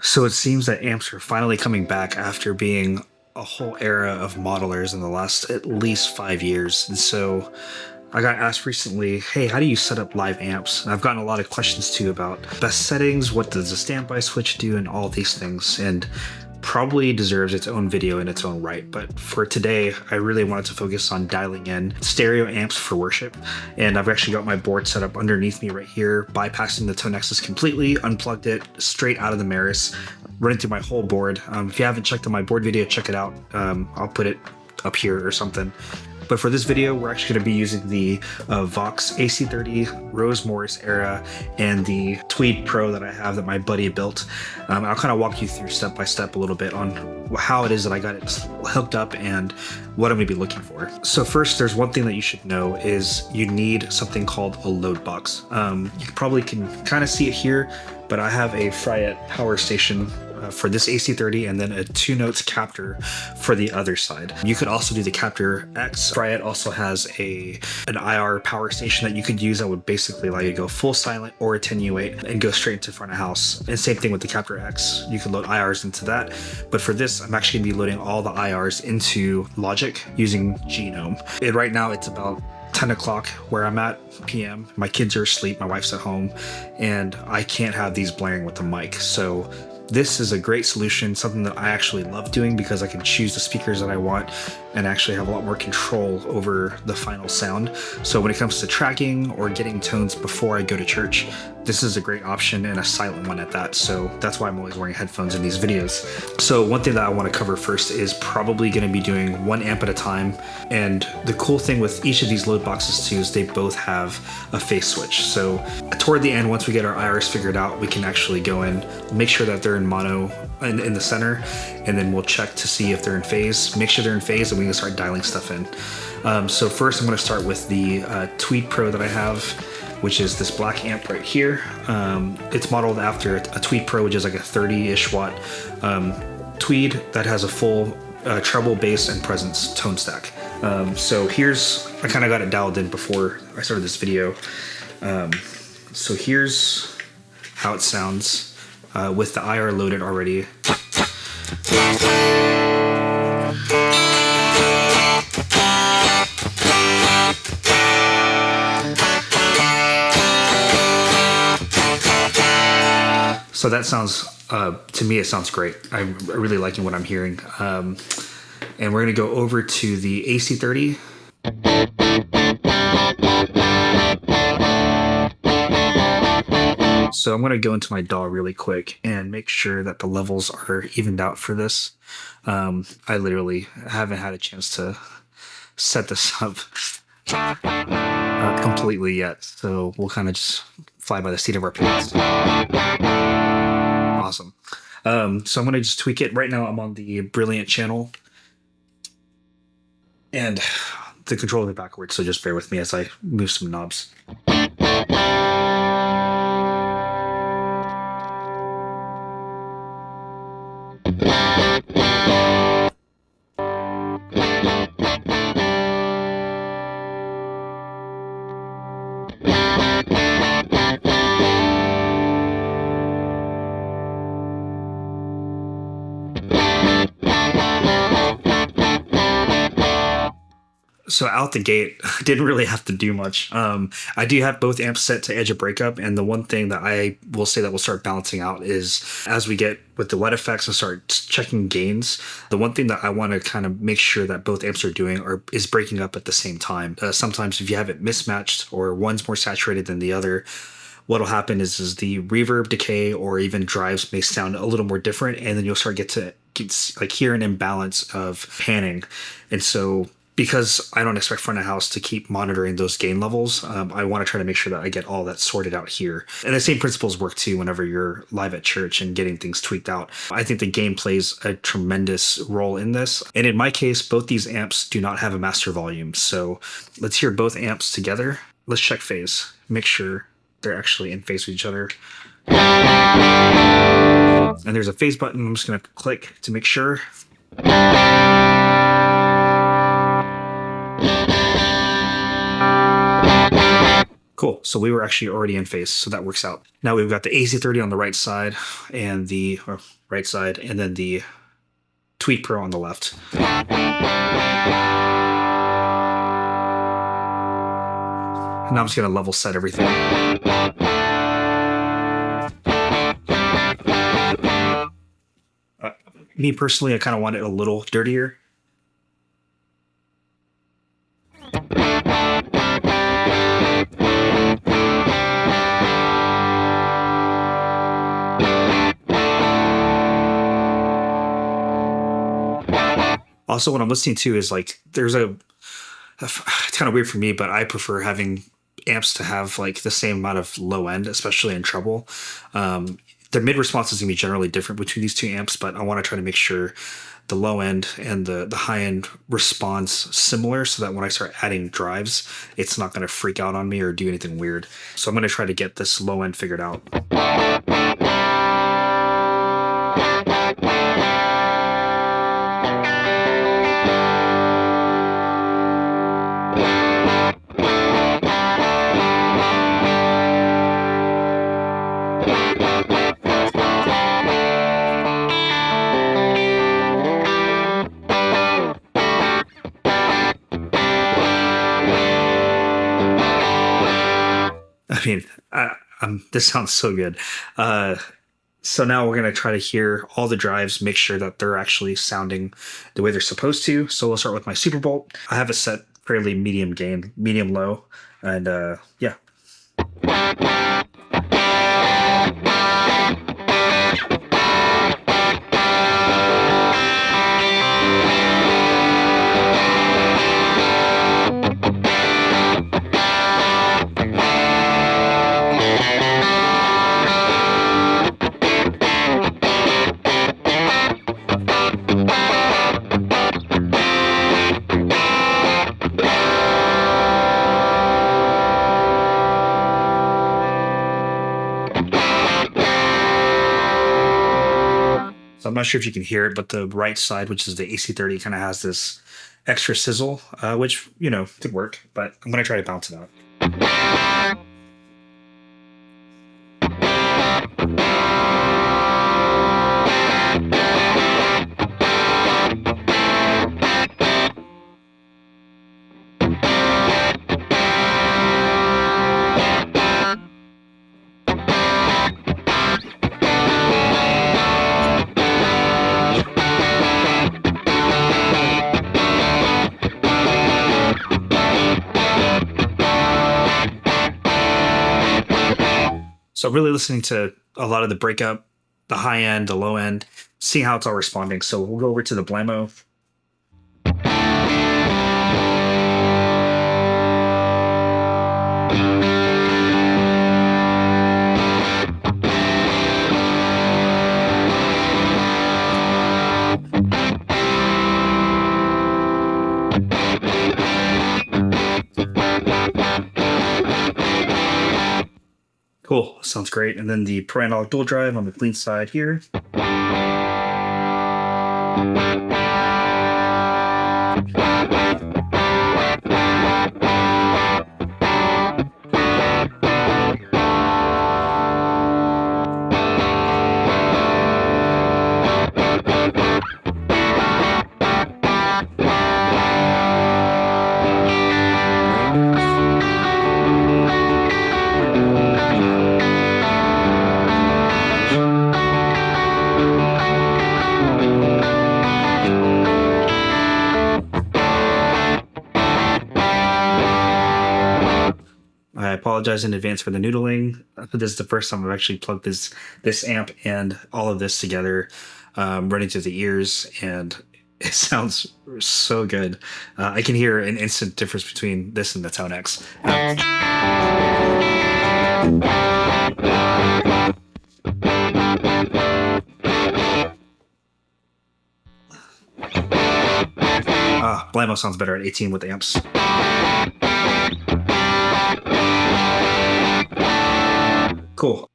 So it seems that amps are finally coming back after being a whole era of modelers in the last at least 5 years. And so I got asked recently, hey, how do you set up live amps? And I've gotten a lot of questions too about best settings, what does a standby switch do, and all these things. And probably deserves its own video in its own right. But for today, I really wanted to focus on dialing in stereo amps for worship. And I've actually got my board set up underneath me right here, bypassing the tonexes completely, unplugged it straight out of the Meris, running through my whole board. If you haven't checked out my board video, check it out. I'll put it up here or something. But for this video, we're actually going to be using the Vox AC30 Rose Morris era and the Tweed Pro that I have that my buddy built. I'll kind of walk you through step by step a little bit on how it is that I got it hooked up and what I'm going to be looking for. So first, there's one thing that you should know is you need something called a load box. You probably can kind of see it here, but I have a Fryette power station for this AC30 and then a 2 Notes Captor for the other side. You could also do the Captor X. Fryette also has an IR power station that you could use that would basically allow you to go full silent or attenuate and go straight into front of house. And same thing with the Captor X. You can load IRs into that. But for this, I'm actually gonna be loading all the IRs into Logic using Genome. And right now it's about 10 o'clock where I'm at PM. My kids are asleep, my wife's at home, and I can't have these blaring with the mic. So this is a great solution, something that I actually love doing because I can choose the speakers that I want and actually have a lot more control over the final sound. So when it comes to tracking or getting tones before I go to church, this is a great option and a silent one at that. So that's why I'm always wearing headphones in these videos. So one thing that I want to cover first is probably going to be doing 1 amp at a time. And the cool thing with each of these load boxes too is they both have a phase switch. So toward the end, once we get our IRs figured out, we can actually go in, make sure that they're in mono in the center, and then we'll check to see if they're in phase, make sure they're in phase, and we can start dialing stuff in. So first I'm going to start with the Tweed Pro that I have, which is this black amp right here. It's modeled after a Tweed Pro, which is like a 30-ish watt Tweed that has a full treble, bass, and presence tone stack. So I kind of got it dialed in before I started this video. So here's how it sounds with the IR loaded already. So that sounds, to me, it sounds great. I'm really liking what I'm hearing. And we're going to go over to the AC30. So I'm going to go into my DAW really quick and make sure that the levels are evened out for this. I literally haven't had a chance to set this up completely yet. So we'll kind of just fly by the seat of our pants. Awesome. So I'm going to just tweak it. Right now I'm on the Brilliant channel. And the controller is backwards, so just bear with me as I move some knobs. So out the gate, I didn't really have to do much. I do have both amps set to edge of breakup, and the one thing that I will say that will start balancing out is as we get with the wet effects and start checking gains, the one thing that I want to kind of make sure that both amps are doing is breaking up at the same time. Sometimes if you have it mismatched or one's more saturated than the other, what'll happen is the reverb decay or even drives may sound a little more different, and then you'll start get like hear an imbalance of panning. And so because I don't expect front of house to keep monitoring those gain levels, I want to try to make sure that I get all that sorted out here. And the same principles work too whenever you're live at church and getting things tweaked out. I think the gain plays a tremendous role in this. And in my case, both these amps do not have a master volume. So let's hear both amps together. Let's check phase, make sure they're actually in phase with each other. And there's a phase button. I'm just going to click to make sure. Cool. So we were actually already in phase, so that works out. Now we've got the AC30 on the right side and the right side, and then the Tweed Pro on the left. And now I'm just going to level set everything. Me personally, I kind of want it a little dirtier. Also, what I'm listening to is like, there's it's kind of weird for me, but I prefer having amps to have like the same amount of low end, especially in treble. The mid response is going to be generally different between these two amps, but I want to try to make sure the low end and the high end responds similar so that when I start adding drives, it's not going to freak out on me or do anything weird. So I'm going to try to get this low end figured out. I mean, this sounds so good. So now we're going to try to hear all the drives, make sure that they're actually sounding the way they're supposed to. So we'll start with my Superbolt. I have it set fairly medium gain, medium low, and yeah. So I'm not sure if you can hear it, but the right side, which is the AC30, kind of has this extra sizzle, which, you know, could work, but I'm going to try to balance it out. So really listening to a lot of the breakup, the high end, the low end, seeing how it's all responding. So we'll go over to the Blammo. Cool, sounds great. And then the Proanalog dual drive on the clean side here. I apologize in advance for the noodling. This is the first time I've actually plugged this amp and all of this together, running through the ears, and it sounds so good. I can hear an instant difference between this and the tonex. Blammo sounds better at 18 with amps. Cool.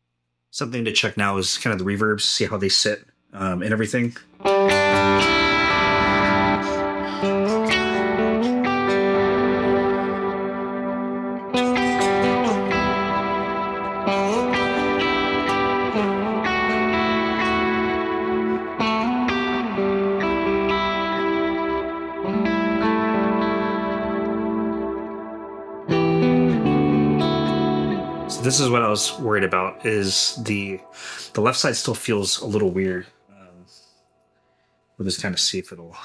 Something to check now is kind of the reverbs, see how they sit and everything. this is what I was worried about, is the left side still feels a little weird. We'll just kind of see if it'll...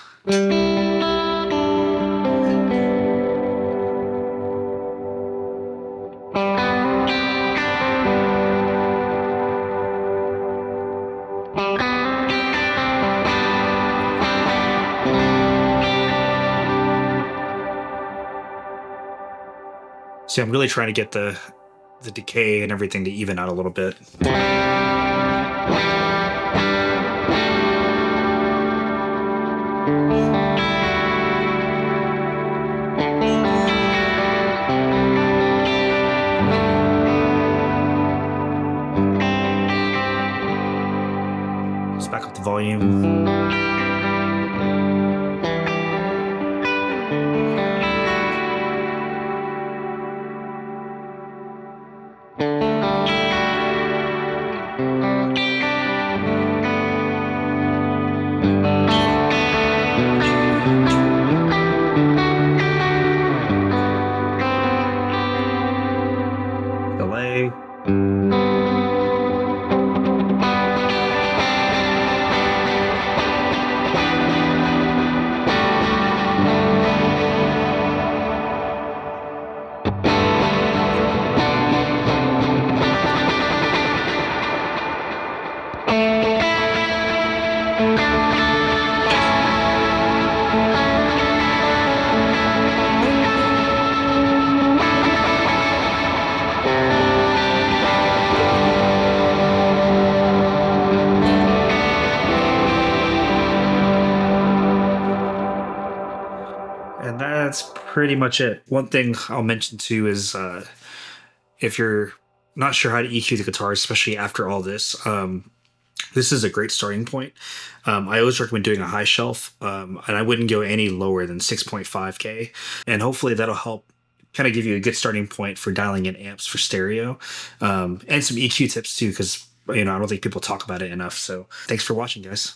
See, I'm really trying to get the decay and everything to even out a little bit. Let's back up the volume. Delay. And that's pretty much it. One thing I'll mention too is if you're not sure how to EQ the guitar, especially after all this, this is a great starting point. I always recommend doing a high shelf, and I wouldn't go any lower than 6.5K. And hopefully that'll help kind of give you a good starting point for dialing in amps for stereo, and some EQ tips too, because I don't think people talk about it enough. So thanks for watching, guys.